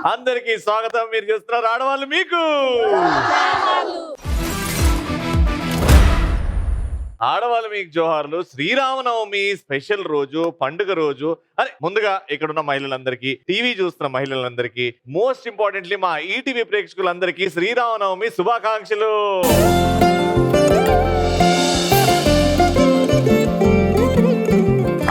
అందరికీ స్వాగతం. మీరు చూస్తున్నారు ఆడవాళ్ళు మీకు. ఆడవాళ్ళు మీకు జోహార్లు. శ్రీరామనవమి స్పెషల్ రోజు, పండుగ రోజు. అరే ముందుగా ఇక్కడున్న మహిళలందరికీ, టీవీ చూస్తున్న మహిళలందరికీ, మోస్ట్ ఇంపార్టెంట్లీ మా ఈటీవీ ప్రేక్షకులందరికీ శ్రీరామనవమి శుభాకాంక్షలు.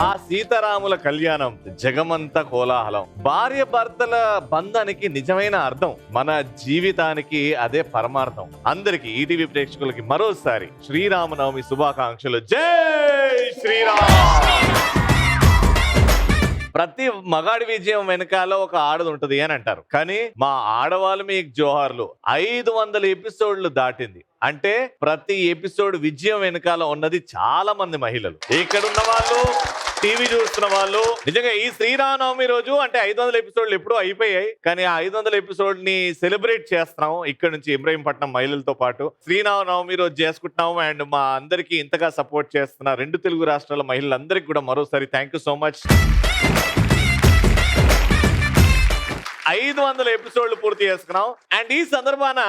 ఆ సీతారాముల కళ్యాణం జగమంత కోలాహలం. భార్య భర్తల బంధానికి నిజమైన అర్థం, మన జీవితానికి అదే పరమార్థం. అందరికి ఈటీవీ ప్రేక్షకులకి మరోసారి శ్రీరామనవమి శుభాకాంక్షలు. జై శ్రీరామ్. ప్రతి మగాడి విజయం వెనకాల ఒక ఆడది ఉంటది అని అంటారు, కానీ మా ఆడవాళ్ళు మీకు జోహార్లు 500 ఎపిసోడ్లు దాటింది అంటే ప్రతి ఎపిసోడ్ విజయం వెనకాల ఉన్నది చాలా మంది మహిళలు. ఇక్కడున్న వాళ్ళు, టీవీ చూస్తున్న వాళ్ళు. నిజంగా ఈ శ్రీరామనవమి రోజు అంటే 500 ఎపిసోడ్లు ఎప్పుడూ అయిపోయాయి, కానీ ఆ 500 ఎపిసోడ్ ని సెలబ్రేట్ చేస్తున్నాం ఇక్కడ నుంచి ఇబ్రహీంపట్నం మహిళలతో పాటు. శ్రీరామనవమి రోజు చేసుకుంటున్నాము. అండ్ మా అందరికి ఇంతగా సపోర్ట్ చేస్తున్న 2 తెలుగు రాష్ట్రాల మహిళలందరికీ కూడా మరోసారి థ్యాంక్ యూ సో మచ్. 500 ఎపిసోడ్లు పూర్తి చేసుకున్నాం. అండ్ ఈ సందర్భాన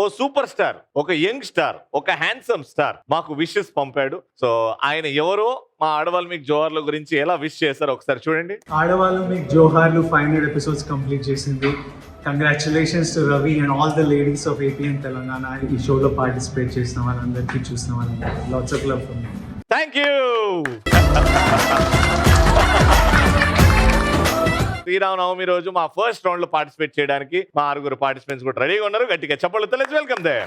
ఓ సూపర్ స్టార్, ఒక యంగ్ స్టార్, ఒక హ్యాండ్సమ్ స్టార్ మాకు విషెస్ పంపాడు. సో ఆయన ఎవరో మా ఆడవాళ్ళు మీకు జోహార్ల గురించి ఎలా విష్ చేశారో ఒకసారి చూడండి. ఆడవాళ్ళు మీకు జోహార్లు 500 ఎపిసోడ్స్ కంప్లీట్ చేసింది. Congratulations to Ravi and all the ladies of AP and Telangana. ఈ షోలో పార్టిసిపేట్ చేసిన వాళ్ళందరికీ, చూసిన వాళ్ళందరికీ lots of love from me. Thank you. Sriramanavami రోజు మా ఫస్ట్ రౌండ్ లో పార్టిసిపేట్ చేయడానికి మా 6 పార్టిసిపెంట్స్ కూడా రెడీగా ఉన్నారు. గట్టిగా చప్పట్లతో లెట్స్ వెల్కమ్ దే.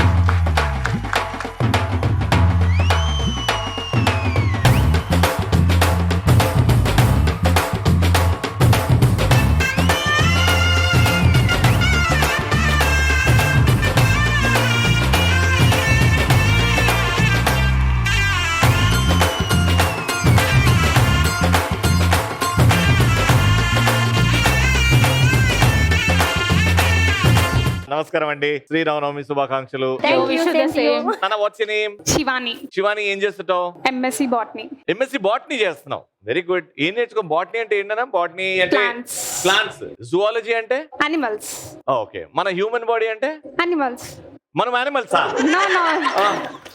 నమస్కారం అండి, శ్రీరామనవమి శుభాకాంక్షలు. What's your name? Shivani. Shivani, ఏం చేస్తుంటావు? MSc botany. ఎంఎస్సి బాటనీ చేస్తున్నావు, వెరీ గుడ్. ఏం నేర్చుకో? బాటనీ అంటే ఏంటన్నా? బాటనీ అంటే ప్లాంట్స్. జువాలజీ అంటే అనిమల్స్. ఓకే. మన హ్యూమన్ బాడీ అంటే అనిమల్స్. మనం యానిమల్సా? నో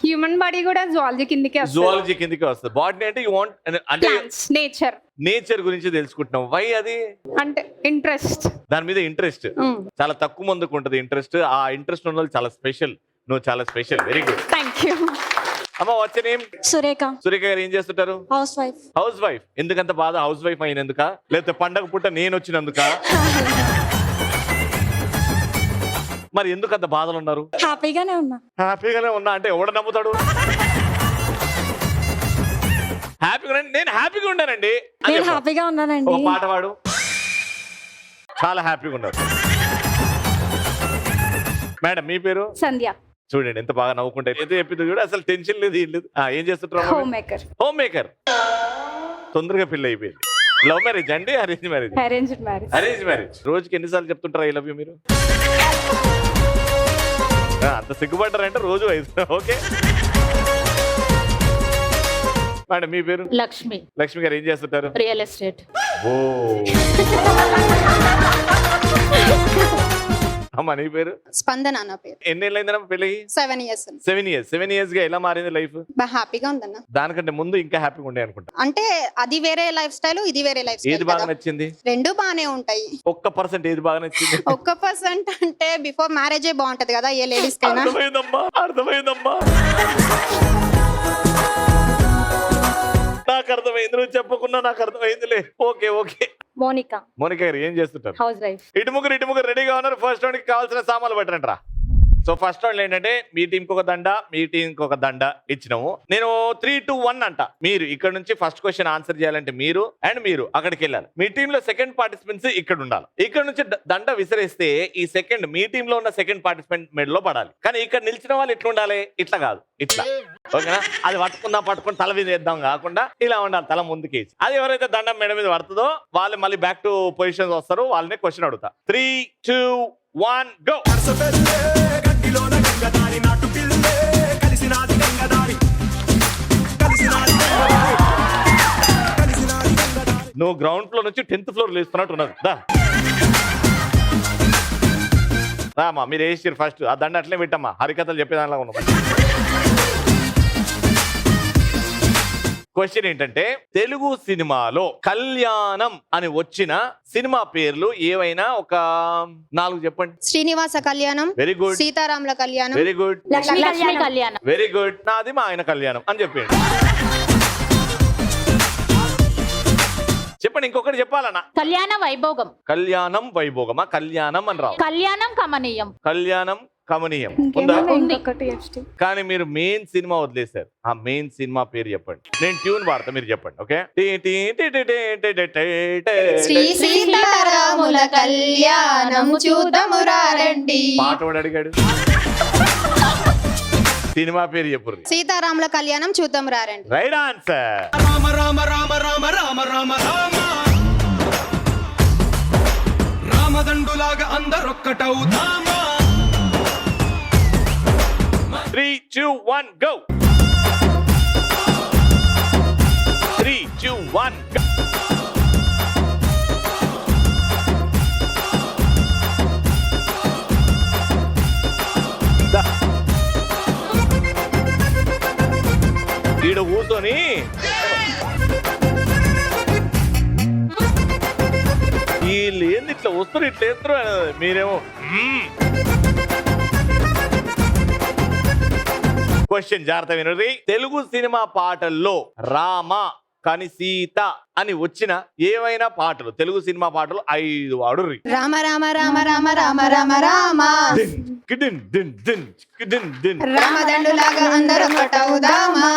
హ్యూమన్ బాడీ కూడా జువాలజీ కిందకే వస్తుంది. జువాలజీ కిందకే వస్తుంది. బాటనీ అంటే యు వాంట్ అంటే నేచర్. నేచర్ గురించి తెలుసుకుంటున్నాం. వై అది? అంటే ఇంట్రెస్ట్, దాని మీద ఇంట్రెస్ట్. చాలా తక్కువ మందికి ఉంటుంది ఇంట్రెస్ట్. ఆ ఇంట్రెస్ట్ ఉన్న వాళ్ళు చాలా స్పెషల్. నువ్వు చాలా special, very good. Thank you. అమ్మ వాట్స్ నేమ్? సురేఖ. సురేఖ గారు ఏం చేస్తుంటారు? House wife. House wife. ఎందుకంత బాధ హౌస్ వైఫ్ అయినందుక, లేకపోతే పండగ పూట నేను వచ్చినందుక? మరి ఎందుకు అంత బాధలు ఉన్నారు? హ్యాపీగానే ఉన్నా. హ్యాపీగానే ఉన్నా అంటే ఎవడు నమ్ముతాడు? హ్యాపీగా నేను హ్యాపీగా ఉన్నానండి. నేను హ్యాపీగా ఉన్నానండి. ఒక పాట పాడు. చాలా హ్యాపీగా ఉన్నారు. మేడం మీ పేరు? సంధ్య. చూడండి ఎంత బాగా నవ్వుకుంటారు. ఏదో చెప్పింది కూడా అసలు టెన్షన్ లేదు, ఏం లేదు. ఏం చేస్తుంటారు? Home maker. Home maker. తొందరగా పెళ్లి అయిపోయింది. లవ్ మ్యారేజ్ అండి? Arrange marriage? Arranged marriage. Arrange marriage. రోజుకి ఎన్నిసార్లు చెప్తుంటారు ఐ లవ్ యూ మీరు? అంత సిగ్గుపడ్డారంటే రోజు 5. ఓకే మేడం మీ పేరు? లక్ష్మి. లక్ష్మి గారు ఏం చేస్తుంటారు? Real estate. ఓ అమ్మా నీ పేరు? స్పందన నా పేరు. ఎన్నేళ్ళైందన్న పెళ్ళి? 7 years. 7 years గా ఎలా మారింది లైఫ్? హ్యాపీగా ఉందన్న. దానికంటే ముందు ఇంకా హ్యాపీగా ఉండే అనుకుంటా. అంటే అది వేరే లైఫ్ స్టైల్, ఇది వేరే లైఫ్ స్టైల్. ఏది బాగా నచ్చింది? రెండు బానే ఉంటాయి. 1% ఏది బాగా నచ్చింది? 1% అంటే బిఫోర్ మ్యారేజే బాగుంటది కదా ఏ లేడీస్ కైనా. అర్థమైందమ్మా, అర్థమైందమ్మా. నాకు అర్థమైంది, నువ్వు చెప్పకుండా నాకు అర్థమైందిలే. Okay okay. మోనికా. మోనికా గారు ఏం చేస్తుంటారు? House wife. ఇటు ముగ్గురు రెడీగా ఉన్నారు. ఫస్ట్ రౌండ్ కి కావాల్సిన సామాన్లు పెట్టండి రా. సో ఫస్ట్ రౌండ్ ఏంటంటే మీ టీం కి ఒక దండ, మీ టీం కి ఒక దండ ఇచ్చినాము. నేను 3, 2, 1 అంట. మీరు ఇక్కడ నుంచి ఫస్ట్ క్వశ్చన్ ఆన్సర్ చేయాలంటే మీరు అక్కడికి వెళ్ళాలి. మీ టీమ్ లో సెకండ్ పార్టిసిపెంట్స్ ఇక్కడ ఉండాలి. ఇక్కడ నుంచి దండ విసిరేస్తే ఈ సెకండ్ మీ టీమ్ లో ఉన్న సెకండ్ పార్టిసిపెంట్ మెడలో పడాలి. కానీ ఇక్కడ నిలిచిన వాళ్ళు ఇట్లా ఉండాలి, ఇట్లా కాదు, ఇట్లా. ఓకేనా? అది పట్టుకుని తల మీద వేద్దాం కాకుండా ఇలా ఉండాలి, తల ముందుకేసి. అది ఎవరైతే దండం మెడ మీద పడుతుందో వాళ్ళు మళ్ళీ బ్యాక్ టు పొజిషన్ వస్తారు. వాళ్ళని క్వశ్చన్ అడుగుతా. 3, 2, 1 గో. నువ్వు గ్రౌండ్ ఫ్లోర్ నుంచి 10th ఫ్లోర్ లేస్తున్నట్టు ఉన్నది. రామా మీరు వేసిరు ఫస్ట్ ఆ దండ అట్లే పెట్టమ్మా హరికథలు చెప్పేదానిలా ఉన్నాం. క్వశ్చన్ ఏంటంటే తెలుగు సినిమాలో కళ్యాణం అని వచ్చిన సినిమా పేర్లు ఏవైనా ఒక 4 చెప్పండి. శ్రీనివాస కళ్యాణం, వెరీ గుడ్, సీతారాముల కళ్యాణం, వెరీ గుడ్, లక్ష్మీ కళ్యాణం. Very good. నాది మా ఆయన కళ్యాణం అని చెప్పండి. చెప్పండి ఇంకొకటి చెప్పాలన్నా. కళ్యాణ వైభోగం. కళ్యాణం వైభోగమా? కళ్యాణం అని రావు. కళ్యాణం కమనీయం. కళ్యాణం కమనీయం ఉందా? ఇంకొకటి నెక్స్ట్ కానీ మీరు మెయిన్ సినిమా వదిలేశారు. ఆ మెయిన్ సినిమా పేరు చెప్పండి. నేను ట్యూన్ వాడతా, మీరు చెప్పండి. ఓకే. శ్రీ సీతారాముల కళ్యాణం చూద్దాము రండి. పాట వాడు అడిగాడు. సినిమా పేరు చెప్పు. సీతారాముల కళ్యాణం చూద్దాం రండి. Right answer. రామ రామ రామ రామ రామ రామ రామ రామదండులాగా అందరొక్కటవుదామా. 3, 2, 1 go. 3, 2, 1 go. ఈడ కూర్చొని వీళ్ళు ఏంది ఇట్లా వస్తారు ఇట్లా వేస్తారు మీరేమో. క్వశ్చన్ జాగ్రత్త వినండి. తెలుగు సినిమా పాటల్లో రామ కానీ సీత అని వచ్చిన ఏవైనా పాటలు, తెలుగు సినిమా పాటలు 5 వాడుర్రి. రామ రామ రామ రామ రామ రామ రామ రామదండులాగా అందరూ ఒకటవుదామా.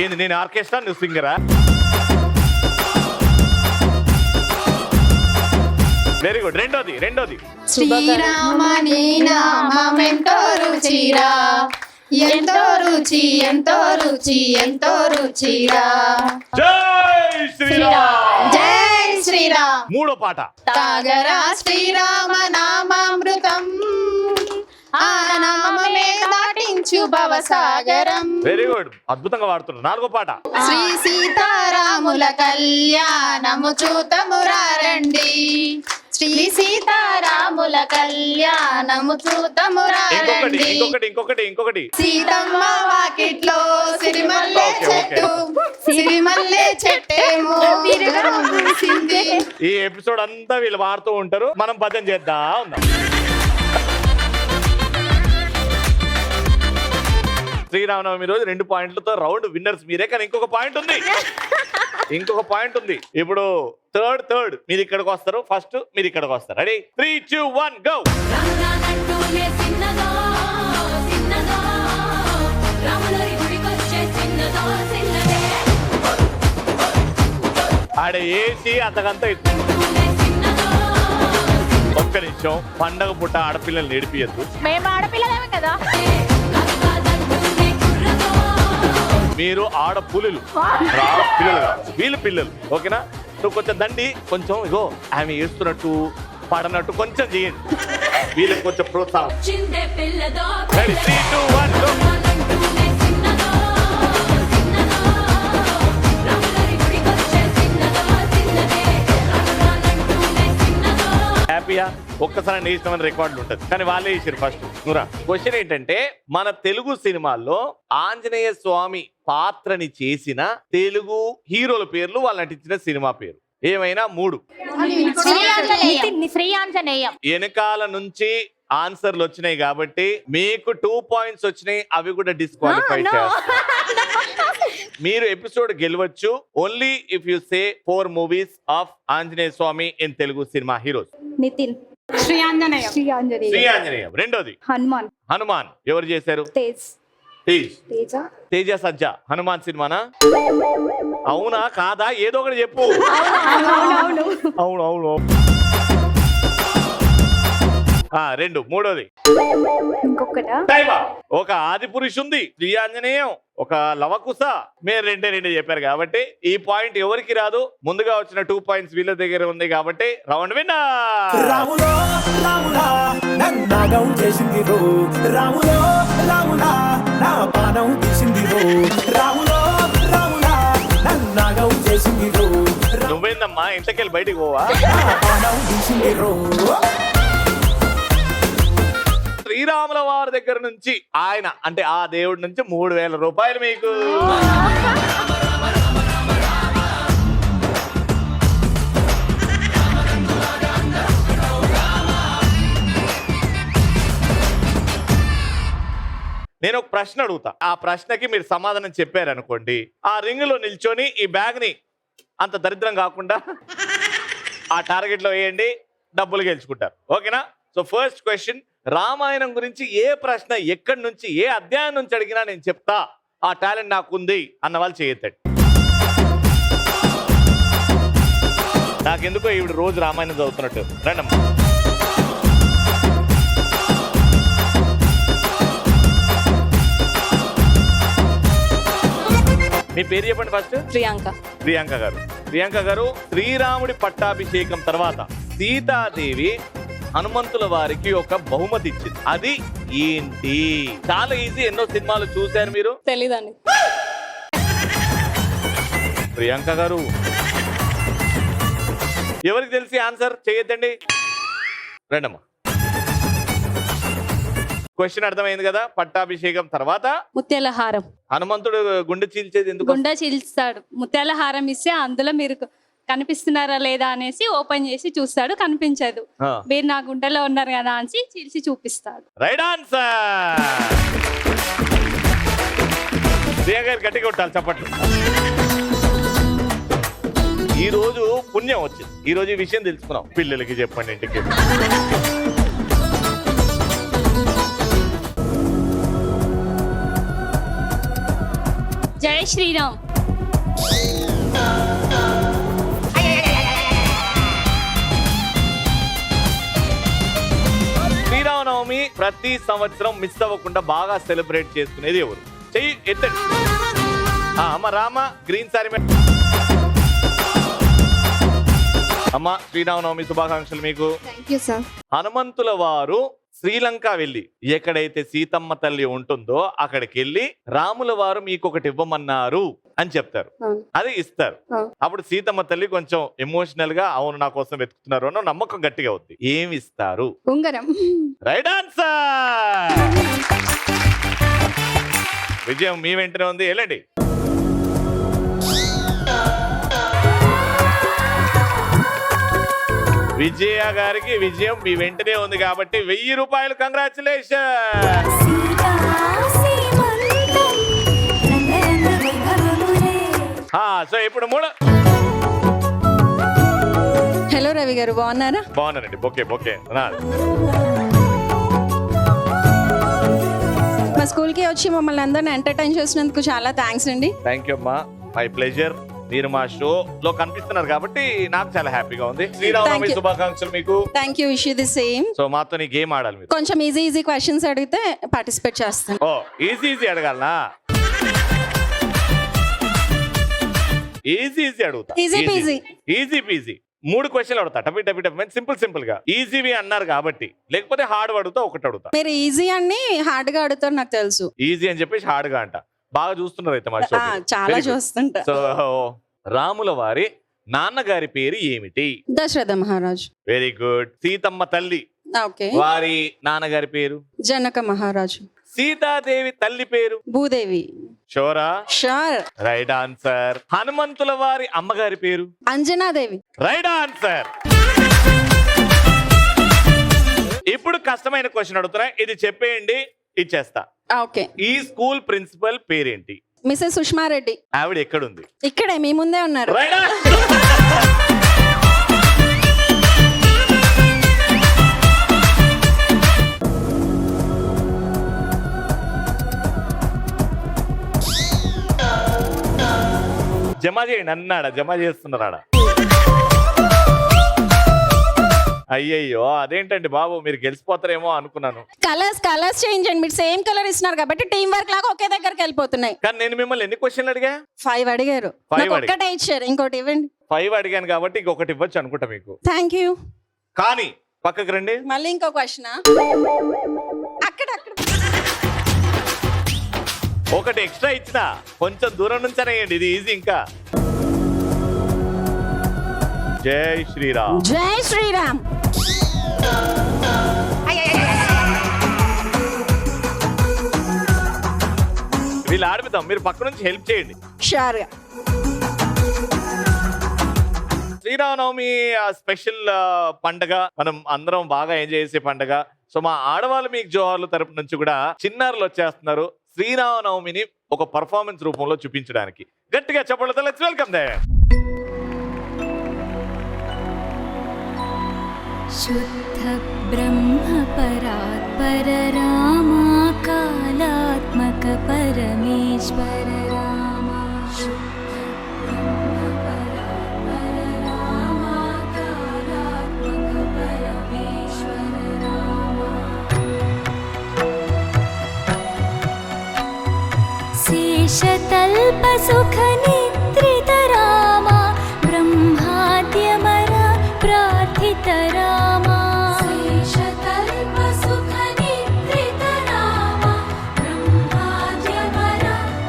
ఏంది నేను ఆర్కెస్ట్రా, నువ్వు సింగరా? Very good. రెండోది శ్రీరామని నామెంతో రుచిరా, ఎంతో రుచి ఎంతో రుచి ఎంతో రుచిరా. జై శ్రీరామ్. జై శ్రీరామ్. మూడో పాట. తాగరా శ్రీరామ నామామృతం, ఆ నామమే దాటించు భవసాగరం. వెరీ గుడ్, అద్భుతంగా వాడుతున్నారు. 4వ పాట. శ్రీ సీతారాముల కళ్యాణము చూతము రండి, శ్రీ సీతారాముల కళ్యాణము చూతము రండి. ఇంకొకటి. సీతమ్మ వాకిట్లో సిరిమల్లె చెట్టు, సిరిమల్లె చెట్టేమో విరగబూసింది. ఈ ఎపిసోడ్ అంతా వీళ్ళు వాడుతూ ఉంటారు, మనం భజన చేద్దాం ఉందాం. శ్రీరామనవమి రోజు 2 పాయింట్లతో రౌండ్ విన్నర్స్ మీరే. కానీ ఇంకొక పాయింట్ ఉంది. ఇప్పుడు థర్డ్ మీరు ఇక్కడికి వస్తారు, ఫస్ట్ మీరు ఇక్కడికి వస్తారు. రెడీ? 3, 2, 1 గో. ఆడ ఏసి అంతకంతా ఒక్క నిమిషం. పండగ పుట్ట ఆడపిల్లలు నేర్పియద్దు. మేము ఆడపిల్లలేమే కదా. మీరు ఆడపులులు, పిల్లలు కాదు, వీళ్ళు పిల్లలు. ఓకేనా? నువ్వు కొంచెం దండి, కొంచెం ఇగో ఆమె ఏడుస్తున్నట్టు పాడనట్టు కొంచెం చేయండి. వీళ్ళకి కొంచెం ప్రోత్సాహం. Ready? 3, 2, 1 go. హ్యాపీయా? ఒక్కసారి నేర్చుకోమని రికార్డులు ఉంటుంది, కానీ వాళ్ళే చేసారు ఫస్ట్. నువ్వురా. క్వశ్చన్ ఏంటంటే మన తెలుగు సినిమాల్లో ఆంజనేయ స్వామి పాత్రని చేసిన తెలుగు హీరోల పేర్లు వాళ్ళు నటించిన సినిమా పేరు ఏమైనా 3. శ్రీ ఆంజనేయం. వెనకాల నుంచి ఆన్సర్లు వచ్చినాయి కాబట్టి మీకు 2 పాయింట్స్ వచ్చినాయి, అవి కూడా డిస్క్వాలిఫై చేస్తారు. మీరు ఎపిసోడ్ గెలవచ్చు only if you say 4 movies of Anjaneya Swamy in Telugu cinema heroes. Nithin. Sri Anjaneyam. రెండోది హనుమాన్. ఎవరు చేశారు? తేజ సజ్జ. హనుమాన్ సినిమానా? అవునా కాదా? ఏదో ఒకటి చెప్పు. అవును. 2. మూడోది ఒక ఆది పురుషు ఉంది, శ్రీ ఆంజనేయం, ఒక లవకుశ. మీరు 2 చెప్పారు కాబట్టి ఈ పాయింట్ ఎవరికి రాదు. ముందుగా వచ్చిన 2 పాయింట్స్ వీళ్ళ దగ్గర ఉంది కాబట్టి రౌండ్ విన్నర్. రాములో రాములా నన్నాగం చేసింది రో, రాములో రాములా నా పానం తీసింది రో, రాములో రాములా నన్నాగం చేసింది రో. నువ్వేందమ్మా ఇంట్లోకెళ్ళి బయటికి పోవా? పానం తీసింది రో. శ్రీరాముల వారి దగ్గర నుంచి ఆయన అంటే ఆ దేవుడి నుంచి 3000 రూపాయలు మీకు. నేను ఒక ప్రశ్న అడుగుతా, ఆ ప్రశ్నకి మీరు సమాధానం చెప్పారనుకోండి, ఆ రింగ్ లో నిల్చొని ఈ బ్యాగ్ ని అంత దరిద్రం కాకుండా ఆ టార్గెట్ లో వేయండి, డబ్బులు గెలుచుకుంటారు. ఓకేనా? సో ఫస్ట్ క్వశ్చన్, రామాయణం గురించి ఏ ప్రశ్న ఎక్కడి నుంచి ఏ అధ్యాయం నుంచి అడిగినా నేను చెప్తా, ఆ టాలెంట్ నాకుంది అన్న వాళ్ళు చేయొద్దండి. నాకెందుకో ఈవిడ రోజు రామాయణం చదువుతున్నట్టు. రండమ్మా. మీ పేరు చెప్పండి ఫస్ట్. ప్రియాంక గారు. ప్రియాంక గారు, శ్రీరాముడి పట్టాభిషేకం తర్వాత సీతాదేవి హనుమంతుల వారికి ఒక బహుమతి ఇచ్చింది, అది ఏంటి? చాలా ఈజీ, ఎన్నో సినిమాలు చూశారు మీరు. తెలీదండి. ప్రియాంక గారు, ఎవరికి తెలిసి ఆన్సర్ చేయొద్దండి. రండమ్మా. క్వశ్చన్ అర్థమైంది కదా? పట్టాభిషేకం తర్వాత ముత్యాల హారం. హనుమంతుడు గుండె చీల్చేది ఎందుకు? గుండె చీల్స్తాడు. ముత్యాల హారం ఇస్తే అందులో మీరు కనిపిస్తున్నారా లేదా అనేసి ఓపెన్ చేసి చూస్తాడు, కనిపించదు. మీరు నా గుండెలో ఉన్నారు కదా అని చీల్చి చూపిస్తాడు. Right answer. ప్రియా గారు గట్టిగా కొట్టాలి చప్పట్లు. ఈ రోజు పుణ్యం వచ్చింది, ఈ రోజు ఈ విషయం తెలుసుకున్నాం. పిల్లలకి చెప్పండి ఇంటికి. జై శ్రీరామ్. శ్రీరామనవమి ప్రతి సంవత్సరం మిస్ అవ్వకుండా బాగా సెలబ్రేట్ చేసుకునేది ఎవరు? చెయ్యి ఎత్తండి. అమ్మ రామ, గ్రీన్ సారీ. అమ్మ, శ్రీరామనవమి శుభాకాంక్షలు మీకు. Thank you sir. హనుమంతుల వారు శ్రీలంక వెళ్ళి ఎక్కడైతే సీతమ్మ తల్లి ఉంటుందో అక్కడికి వెళ్ళి రాముల వారు మీకు ఒకటి ఇవ్వమన్నారు అని చెప్తారు, అది ఇస్తారు. అప్పుడు సీతమ్మ తల్లి కొంచెం ఎమోషనల్ గా అవును నా కోసం వెతుకుతున్నారు అన్న నమ్మకం గట్టిగా అవుతుంది. ఏమి ఇస్తారు? ఉంగరం. Right answer. విజయం మీ వెంటనే ఉంది, వెళ్ళండి. విజయ గారికి విజయం మీ వెంటనే ఉంది కాబట్టి 1000 రూపాయలు. కంగ్రాచులేషన్. సో ఇప్పుడు హలో రవి గారు, బాగున్నారా? బాగున్నానండి. బొకే మా స్కూల్ కి వచ్చి మమ్మల్ని అందరిని ఎంటర్టైన్ చేసినందుకు చాలా థ్యాంక్స్ అండి. థ్యాంక్ యూ అమ్మా, మై ప్లెజర్. మీరు మా షో లో కనిపిస్తున్నారు కాబట్టి నాకు చాలా హ్యాపీగా ఉంది. శ్రీరామనవమి శుభాకాంక్షలు మీకు. Thank you, wish you the same. So మాతో నీ గేమ్ ఆడాలి మీరు. కొంచెం ఈజీ క్వశ్చన్స్ అడిగితే పార్టిసిపేట్ చేస్తాను. ఓ ఈజీ అడగాలనా? ఈజీ అడుగుతా. ఈజీ పీజీ 3 క్వశ్చన్లు అడుగుతా. టపి సింపుల్ గా. ఈజీవి అన్నారు కాబట్టి, లేకపోతే హార్డ్ అడుగుతా. ఒకటి అడుగుతా. మీరు ఈజీ అని హార్డ్ గా అడుగుతారు నాకు తెలుసు. ఈజీ అని చెప్పేసి హార్డ్ గా అంట. బాగా చూస్తున్నారు అయితే మా షో. చాలా చూస్తుంటా. సో రాముల వారి నాన్నగారి పేరు ఏమిటి? దశరథ మహారాజు. Very good. సీతమ్మ తల్లి ఓకే, వారి నాన్నగారి పేరు? జనక మహారాజు. సీతాదేవి తల్లి పేరు? భూదేవి. షోరా? షూర్. Right answer. హనుమంతుల వారి అమ్మగారి పేరు? అంజనాదేవి. Right answer. ఇప్పుడు కష్టమైన క్వశ్చన్ అడుగుతున్నా, ఇది చెప్పేయండి, ఇచ్చేస్తా. ఓకే. ఈ స్కూల్ ప్రిన్సిపల్ పేరేంటి? మిసెస్ సుష్మారెడ్డి. ఆవిడ ఎక్కడుంది? ఇక్కడే మీ ముందే ఉన్నారు. రైట్. జమ చేయండి అన్నాడా? జమ చేస్తున్నారా? అయ్యయ్యో, అదేంటండి బాబు, మీరు గెలిచిపోతారేమో అనుకున్నాను. కలర్స్ చేంజ్ అండి. మీరు సేమ్ కలర్ ఇస్తున్నారు కాబట్టి టీమ్ వర్క్ లాగా ఒకే దగ్గరికి వెళ్ళిపోతున్నాయి. కానీ నేను మిమ్మల్ని ఎన్ని క్వశ్చన్లు అడిగా? 5 అడిగారు. ఒక్కటే ఇచ్చారు, ఇంకోటి ఇవ్వండి. 5 అడిగాను కాబట్టి ఇంకొకటి ఇవ్వచ్చు అనుకుంటా మీకు. Thank you. కానీ పక్కకు రండి. మళ్ళీ ఇంకో క్వశ్చన్. అక్కడ ఒకటి ఎక్స్ట్రా ఇచ్చిన, కొంచెం దూరం నుంచి అనేయండి, ఇది ఈజీ. ఇంకా జై శ్రీరామ్. జై శ్రీరామ్. వీళ్ళు ఆడిపిద్దాం, మీరు పక్క నుంచి హెల్ప్ చేయండి. షూర్గా. శ్రీరామనవమి స్పెషల్ పండగ, మనం అందరం బాగా ఎంజాయ్ చేసే పండగ. సో మా ఆడవాళ్ళు మీకు జోహార్లు తరపు నుంచి కూడా చిన్నారులు వచ్చేస్తున్నారు శ్రీరామనవమిని ఒక పర్ఫార్మెన్స్ రూపంలో చూపించడానికి. గట్టిగా చెప్పండి, లెట్స్ వెల్కమ్ దే. शुद्ध ब्रह्म परात्पर रामा कालात्मक परमेश्वर रामा शुद्ध ब्रह्म परात्पर रामा कालात्मक परमेश्वर रामा शेषतल्प सुख निद्रित रामा ब्रह्माद्यमर प्रार्थित रामा शेषतल्प सुख निद्रित रामा ब्रह्माद्यमर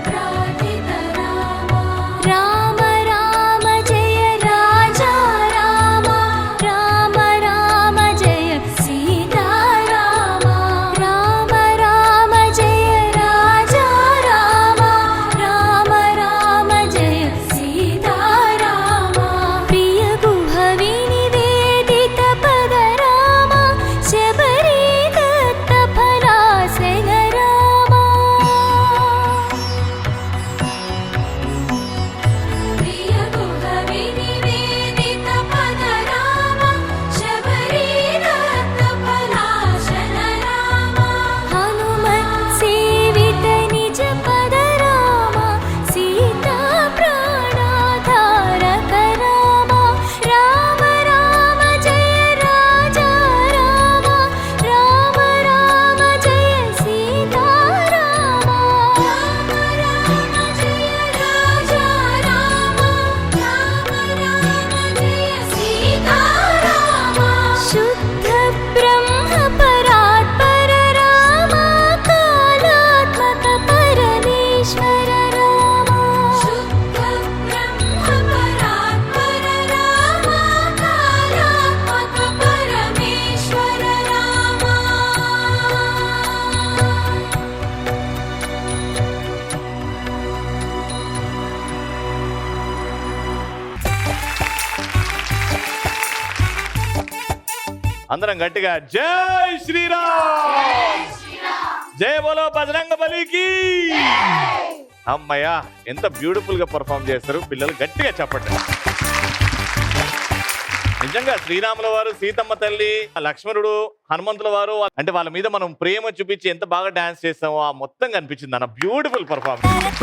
प्रार्थित रामा राम राम जय राजा रामा राम राम जय सीता रामा राम राम जय राजा रामा राम राम जय सीता रामा प्रिय गुहवि निवेदित पद रामा शबरी दत्त फलासन रामा प्रिय गुहवि निवेदित पद रामा शबरी दत्त फलासन रामा हनुमत् सेवित निज पद रामा सीता प्राणाधारक रामा राम राम जय राजा रामा राम राम जय सीता रामा राम राम जय राजा रामा राम राम जय सीता रामा शुद्ध ब्रह्म परात्पर रामा कालात्मक परमेश्वर रामा शुद्ध ब्रह्म परात्पर रामा कालात्मक परमेश्वर रामा అందరం గట్టిగా జై శ్రీరామ్, జై బోలో బజరంగ బలికి. అమ్మయ్యా, ఎంత బ్యూటిఫుల్ గా పర్ఫామ్ చేస్తారు పిల్లలు, గట్టిగా చెప్పండి. నిజంగా శ్రీరాముల వారు, సీతమ్మ తల్లి, లక్ష్మణుడు, హనుమంతుల వారు అంటే వాళ్ళ మీద మనం ప్రేమ చూపించి ఎంత బాగా డాన్స్ చేస్తామో ఆ మొత్తం కనిపించింది అన్న. Beautiful performance.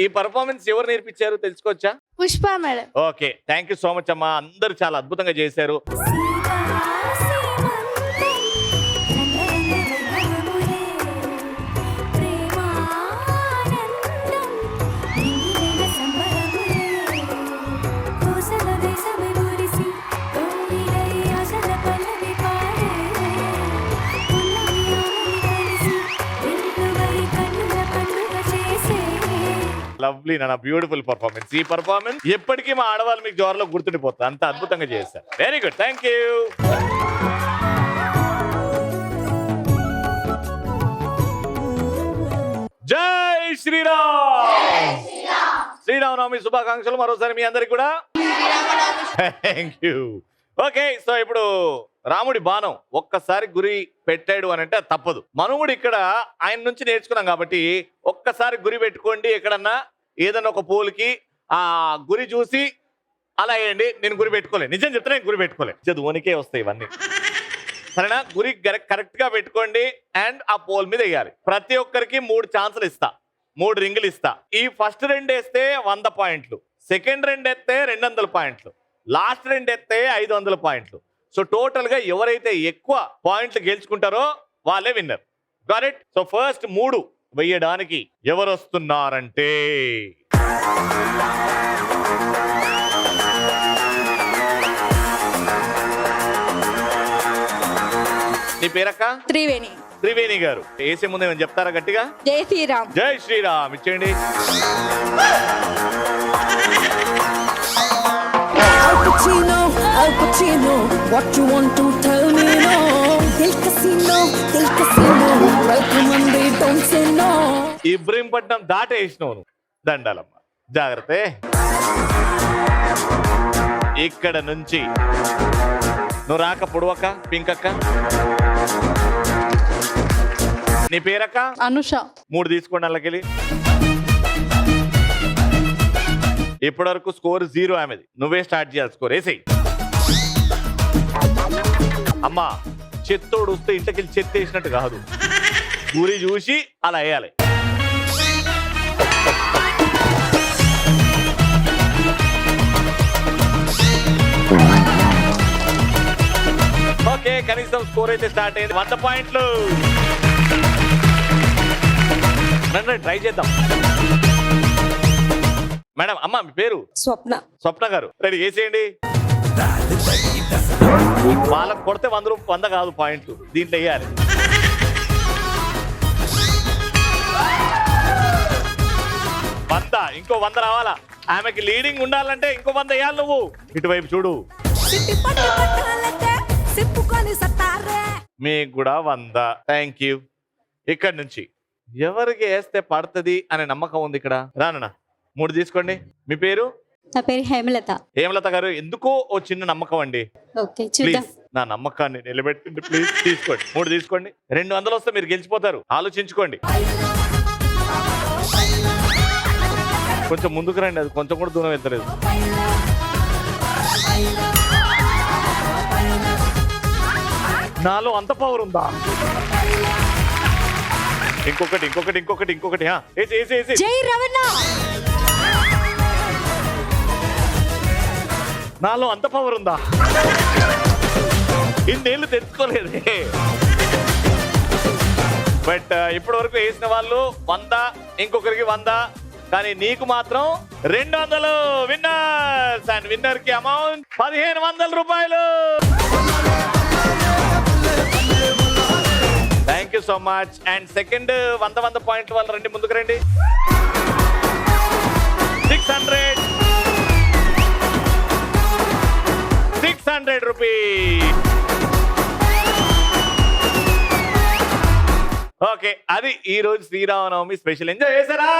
ఈ పర్ఫార్మెన్స్ ఎవరు నేర్పించారు తెలుసుకోవచ్చా? Pushpa madam. Okay, thank you so much అమ్మా. అందరూ చాలా అద్భుతంగా చేశారు. లవ్లీ నాన్న, బ్యూటిఫుల్ పర్ఫార్మెన్స్. ఈ పర్ఫార్మెన్స్ ఎప్పటికీ మా ఆడవాళ్ళు మీకు జోర్లో గుర్తుండిపోతుంది, అంత అద్భుతంగా చేశారు. Very good, thank you. జై శ్రీరామ్. శ్రీరామనవమి శుభాకాంక్షలు మరోసారి మీ అందరికి కూడా. Thank you. ఓకే, సో ఇప్పుడు రాముడి బాణం ఒక్కసారి గురి పెట్టాడు అని అంటే తప్పదు. మనం కూడా ఇక్కడ ఆయన నుంచి నేర్చుకున్నాం కాబట్టి ఒక్కసారి గురి పెట్టుకోండి. ఎక్కడన్నా ఏదన్నా ఒక పోల్కి ఆ గురి చూసి అలా వేయండి. నేను గురి పెట్టుకోలేదు, నిజం చెప్తే నేను గురి పెట్టుకోలేదు. చదువునికే వస్తాయి ఇవన్నీ, సరేనా? గురి కరెక్ట్ గా పెట్టుకోండి అండ్ ఆ పోల్ మీద వేయాలి. ప్రతి ఒక్కరికి 3 ఛాన్సులు ఇస్తా, 3 రింగులు ఇస్తా. ఈ ఫస్ట్ 2 వేస్తే 100 పాయింట్లు, సెకండ్ 2 వేస్తే 200 పాయింట్లు, లాస్ట్ 2 వేస్తే 500 పాయింట్లు. సో టోటల్ గా ఎవరైతే ఎక్కువ పాయింట్లు గెలుచుకుంటారో వాళ్ళే winner. Got it? So first 3 వేయడానికి ఎవరు వస్తున్నారంటే నీ పేరక్క? త్రివేణి. త్రివేణి గారు వేసే ముందు ఏమైనా చెప్తారా గట్టిగా? జై శ్రీరామ్. జై శ్రీరామ్ ఇచ్చేయండి. Al Pacino, what you want to tell me now? Del Casino, welcome and they don't say no. Ibrahimpatnam దాటేసినావు నువ్వు. దండాలమ్మ, జాగ్రత్త. ఇక్కడ నుంచి నువ్వు రాక పొడవక్క, పింకక్క. నీ పేరక్క? అనుష. 3 తీసుకోండి అల్లకెళ్ళి. ఇప్పటి వరకు స్కోర్ 0 ఆమెది. నువ్వే స్టార్ట్ చేయాలి స్కోర్. వేసేయి. అమ్మా, చెత్తోడు వస్తే ఇంటికి చెత్త వేసినట్టు కాదు, గురి చూసి అలా వేయాలి. ఓకే, కనీసం స్కోర్ అయితే స్టార్ట్ అయింది. 100 పాయింట్లు. రండి ట్రై చేద్దాం. మేడం, అమ్మ మీ పేరు? స్వప్న. స్వప్న గారు, రెడీ వేసేయండి. వాళ్ళకు కొడితే 100 కాదు పాయింట్లు, దీంట్లో వేయాలి. ఇంకో 100 రావాలా? ఆమెకి లీడింగ్ ఉండాలంటే ఇంకో 100 వేయాలి నువ్వు. ఇటువైపు చూడు. మీకు కూడా 100. Thank you. ఇక్కడ నుంచి ఎవరికి వేస్తే పడుతుంది అనే నమ్మకం ఉంది ఇక్కడ. రానన్నా 3 తీసుకోండి. మీ పేరు? నా పేరు హేమలత. హేమలత గారు, ఎందుకో ఓ చిన్న నమ్మకం అండి. ఓకే, ప్లీజ్ నా నమ్మకాన్ని నిలబెట్టండి ప్లీజ్. తీసుకోండి, 3 తీసుకోండి. 200 వస్తే మీరు గెలిచిపోతారు, ఆలోచించుకోండి. కొంచెం ముందుకు రండి, అది కొంచెం కూడా దూరం వెళ్తలేదు. నాలో అంత పవర్ ఉందా? ఇంకొకటి ఇంకొకటి ఇంకొకటి ఇంకొకటి. నాలో అంత పవర్ ఉందా? ఇన్నేళ్ళు తెచ్చుకోలేదే. బట్ ఇప్పటి వరకు వేసిన వాళ్ళు 100, ఇంకొకరికి 100, కానీ నీకు మాత్రం 200. విన్నర్స్ అండ్ విన్నర్ కి అమౌంట్ 1500 రూపాయలు. Thank you so much. And second 100 పాయింట్ల వాళ్ళు రండి, ముందుకు రండి. 600 రూపీస్. ఓకే, అది ఈ రోజు శ్రీరామనవమి స్పెషల్. ఎంజాయ్ చేశారా?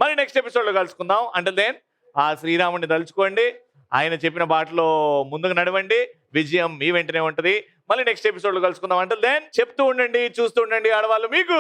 మరి నెక్స్ట్ ఎపిసోడ్ లో కలుసుకుందాం. అంటిల్ దెన్ ఆ శ్రీరాముడిని తలుచుకోండి, ఆయన చెప్పిన బాటలో ముందుకు నడవండి, విజయం మీ వెంటనే ఉంటది. మళ్ళీ నెక్స్ట్ ఎపిసోడ్ లో కలుసుకుందాం. అంటిల్ దెన్ చెప్తూ ఉండండి, చూస్తూ ఉండండి, ఆడవాళ్ళు మీకు.